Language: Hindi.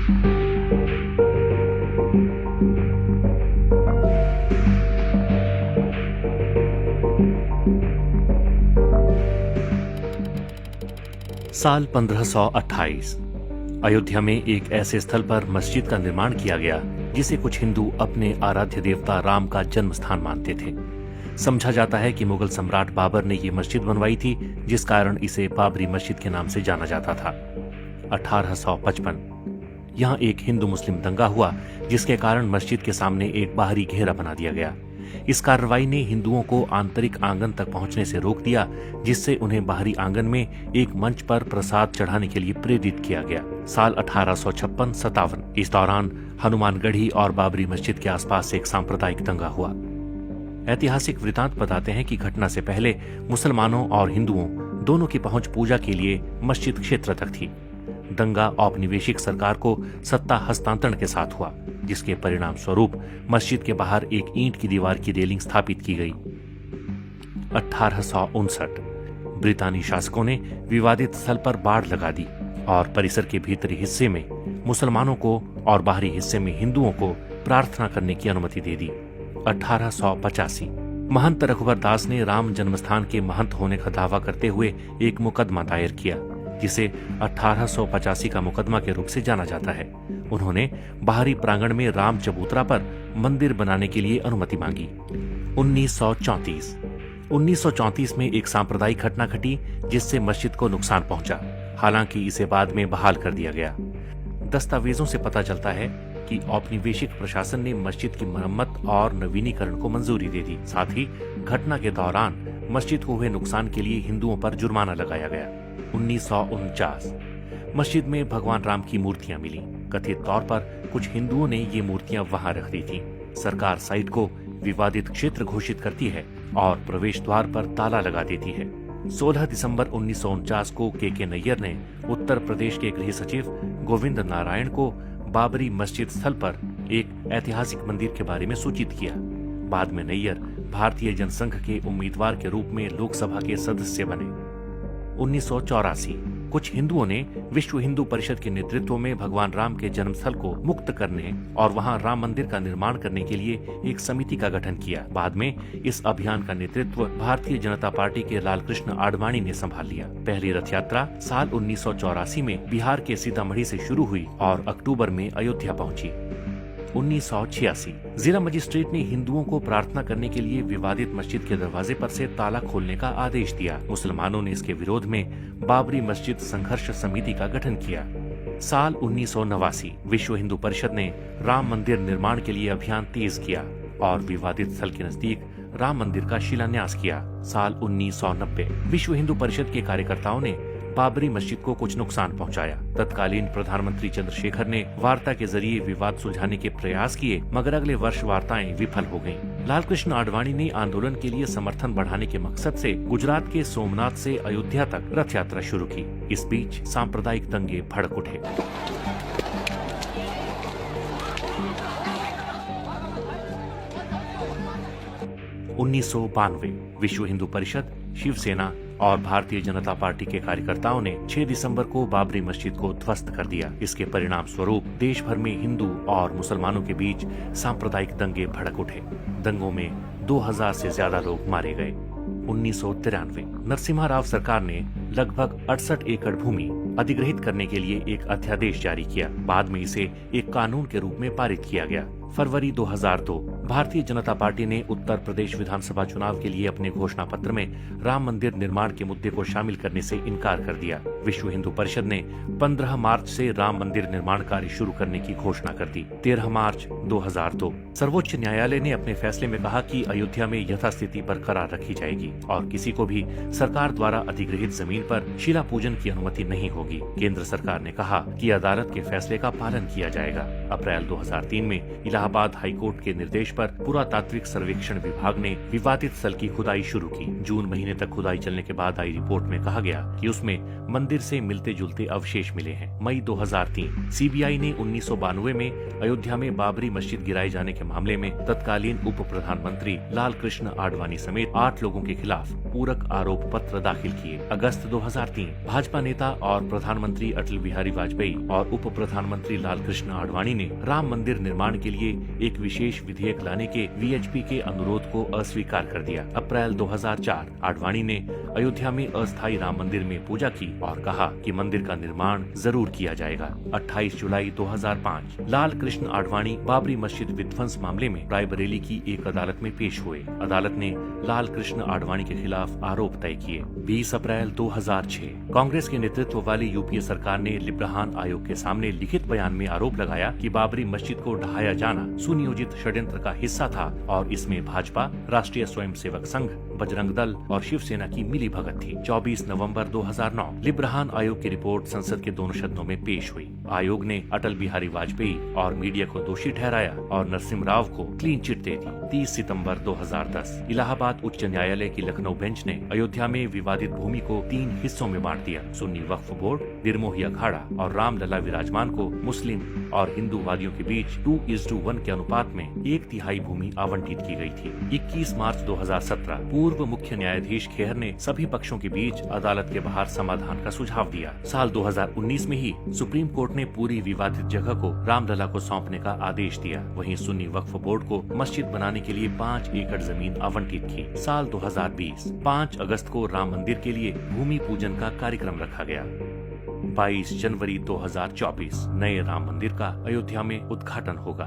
साल 1528 अयोध्या में एक ऐसे स्थल पर मस्जिद का निर्माण किया गया जिसे कुछ हिंदू अपने आराध्य देवता राम का जन्म स्थान मानते थे। समझा जाता है कि मुगल सम्राट बाबर ने ये मस्जिद बनवाई थी, जिस कारण इसे बाबरी मस्जिद के नाम से जाना जाता था। 1855 यहाँ एक हिंदू मुस्लिम दंगा हुआ, जिसके कारण मस्जिद के सामने एक बाहरी घेरा बना दिया गया। इस कार्रवाई ने हिंदुओं को आंतरिक आंगन तक पहुंचने से रोक दिया, जिससे उन्हें बाहरी आंगन में एक मंच पर प्रसाद चढ़ाने के लिए प्रेरित किया गया। साल 1856-57 इस दौरान हनुमानगढ़ी और बाबरी मस्जिद के आसपास एक सांप्रदायिक दंगा हुआ। ऐतिहासिक वृतांत बताते हैं कि घटना से पहले मुसलमानों और हिंदुओं दोनों की पहुंच पूजा के लिए मस्जिद क्षेत्र तक थी। दंगा औपनिवेशिक सरकार को सत्ता हस्तांतरण के साथ हुआ, जिसके परिणाम स्वरूप मस्जिद के बाहर एक ईंट की दीवार की रेलिंग स्थापित की गई। 1859 ब्रितानी शासकों ने विवादित स्थल पर बाड़ लगा दी और परिसर के भीतरी हिस्से में मुसलमानों को और बाहरी हिस्से में हिंदुओं को प्रार्थना करने की अनुमति दे दी। 1885 महंत रघुवर दास ने राम जन्मस्थान के महंत होने का दावा करते हुए एक मुकदमा दायर किया, जिसे 1885 का मुकदमा के रूप से जाना जाता है। उन्होंने बाहरी प्रांगण में राम चबूतरा पर मंदिर बनाने के लिए अनुमति मांगी। 1934 में एक सांप्रदायिक घटना घटी, जिससे मस्जिद को नुकसान पहुंचा। हालांकि इसे बाद में बहाल कर दिया गया। दस्तावेजों से पता चलता है कि औपनिवेशिक प्रशासन ने मस्जिद की मरम्मत और नवीनीकरण को मंजूरी दे दी। साथ ही घटना के दौरान मस्जिद को हुए नुकसान के लिए हिंदुओं पर जुर्माना लगाया गया। 1949 मस्जिद में भगवान राम की मूर्तियां मिली। कथित तौर पर कुछ हिंदुओं ने ये मूर्तियां वहां रख दी थी। सरकार साइट को विवादित क्षेत्र घोषित करती है और प्रवेश द्वार पर ताला लगा देती है। 16 दिसंबर 1949 को के नैयर ने उत्तर प्रदेश के गृह सचिव गोविंद नारायण को बाबरी मस्जिद स्थल पर एक ऐतिहासिक मंदिर के बारे में सूचित किया। बाद में नैयर भारतीय जनसंघ के उम्मीदवार के रूप में लोकसभा के सदस्य बने। 1984 कुछ हिंदुओं ने विश्व हिंदू परिषद के नेतृत्व में भगवान राम के जन्मस्थल को मुक्त करने और वहां राम मंदिर का निर्माण करने के लिए एक समिति का गठन किया। बाद में इस अभियान का नेतृत्व भारतीय जनता पार्टी के लालकृष्ण आडवाणी ने संभाल लिया। पहली रथ यात्रा साल 1984 में बिहार के सीतामढ़ी से शुरू हुई और अक्टूबर में अयोध्या पहुंची। 1986 जिला मजिस्ट्रेट ने हिंदुओं को प्रार्थना करने के लिए विवादित मस्जिद के दरवाजे पर से ताला खोलने का आदेश दिया। मुसलमानों ने इसके विरोध में बाबरी मस्जिद संघर्ष समिति का गठन किया। साल 1989 विश्व हिंदू परिषद ने राम मंदिर निर्माण के लिए अभियान तेज किया और विवादित स्थल के नजदीक राम मंदिर का शिलान्यास किया। साल 1990 विश्व हिंदू परिषद के कार्यकर्ताओं ने बाबरी मस्जिद को कुछ नुकसान पहुंचाया। तत्कालीन प्रधानमंत्री चंद्रशेखर ने वार्ता के जरिए विवाद सुलझाने के प्रयास किए, मगर अगले वर्ष वार्ताएं विफल हो गईं। लालकृष्ण आडवाणी ने आंदोलन के लिए समर्थन बढ़ाने के मकसद से गुजरात के सोमनाथ से अयोध्या तक रथ यात्रा शुरू की। इस बीच सांप्रदायिक दंगे भड़क उठे। उन्नीस विश्व हिंदू परिषद, शिवसेना और भारतीय जनता पार्टी के कार्यकर्ताओं ने 6 दिसंबर को बाबरी मस्जिद को ध्वस्त कर दिया। इसके परिणाम स्वरूप देश भर में हिंदू और मुसलमानों के बीच सांप्रदायिक दंगे भड़क उठे। दंगों में 2000 से ज्यादा लोग मारे गए। 1993 नरसिम्हा राव सरकार ने लगभग 68 एकड़ भूमि अधिग्रहित करने के लिए एक अध्यादेश जारी किया। बाद में इसे एक कानून के रूप में पारित किया गया। फरवरी 2002 भारतीय जनता पार्टी ने उत्तर प्रदेश विधानसभा चुनाव के लिए अपने घोषणा पत्र में राम मंदिर निर्माण के मुद्दे को शामिल करने से इनकार कर दिया। विश्व हिंदू परिषद ने 15 मार्च से राम मंदिर निर्माण कार्य शुरू करने की घोषणा कर दी। 13 मार्च 2002 सर्वोच्च न्यायालय ने अपने फैसले में कहा कि अयोध्या में यथास्थिति बरकरार रखी जाएगी और किसी को भी सरकार द्वारा अधिग्रहित जमीन पर शिला पूजन की अनुमति नहीं होगी। केंद्र सरकार ने कहा कि अदालत के फैसले का पालन किया जाएगा। अप्रैल 2003 में इलाहाबाद हाईकोर्ट के निर्देश पर पुरातात्विक सर्वेक्षण विभाग ने विवादित स्थल की खुदाई शुरू की। जून महीने तक खुदाई चलने के बाद आई रिपोर्ट में कहा गया कि उसमें मंदिर से मिलते जुलते अवशेष मिले हैं। मई 2003 सीबीआई ने 1992 में अयोध्या में बाबरी मस्जिद गिराए जाने के मामले में तत्कालीन उप प्रधानमंत्री लाल कृष्ण आडवाणी समेत 8 लोगों के खिलाफ पूरक आरोप पत्र दाखिल किए। अगस्त 2003 भाजपा नेता और प्रधानमंत्री अटल बिहारी वाजपेयी और उप प्रधानमंत्री लाल कृष्ण आडवाणी ने राम मंदिर निर्माण के लिए एक विशेष विधेयक लाने के वीएचपी के अनुरोध को अस्वीकार कर दिया। अप्रैल 2004 आडवाणी ने अयोध्या में अस्थायी राम मंदिर में पूजा की और कहा कि मंदिर का निर्माण जरूर किया जाएगा। 28 जुलाई 2005 लाल कृष्ण आडवाणी बाबरी मस्जिद विध्वंस मामले में रायबरेली की एक अदालत में पेश हुए। अदालत ने लाल कृष्ण आडवाणी के खिलाफ आरोप तय किए। 20 अप्रैल 2006 कांग्रेस के नेतृत्व वाली यूपीए सरकार ने लिब्राहन आयोग के सामने लिखित बयान में आरोप लगाया कि बाबरी मस्जिद को ढहाया जाना सुनियोजित षड्यंत्र का हिस्सा था और इसमें भाजपा, राष्ट्रीय स्वयंसेवक संघ, बजरंग दल और शिवसेना की मिली भगत थी। 24 नवंबर 2009 लिब्राहन आयोग की रिपोर्ट संसद के दोनों सदनों में पेश हुई। आयोग ने अटल बिहारी वाजपेयी और मीडिया को दोषी ठहराया और नरसिम्हा राव को क्लीन चिट दे दी। 30 सितंबर 2010 इलाहाबाद उच्च न्यायालय की लखनऊ बेंच ने अयोध्या में विवादित भूमि को 3 हिस्सों में बांट दिया। सुन्नी वक्फ बोर्ड, निर्मोही अखाड़ा और रामलला विराजमान को मुस्लिम और हिंदू वादियों के बीच 2:1 के अनुपात में 1/3 भूमि आवंटित की गई थी। 21 मार्च 2017 पूर्व मुख्य न्यायाधीश खेहर ने सभी पक्षों के बीच अदालत के बाहर समाधान का सुझाव दिया। साल 2019 में ही सुप्रीम कोर्ट ने पूरी विवादित जगह को रामलला को सौंपने का आदेश दिया। वहीं सुन्नी वक्फ बोर्ड को मस्जिद बनाने के लिए 5 एकड़ जमीन आवंटित की। साल 2020 5 अगस्त को राम मंदिर के लिए भूमि पूजन का कार्यक्रम रखा गया। 22 जनवरी 2024 नए राम मंदिर का अयोध्या में उद्घाटन होगा।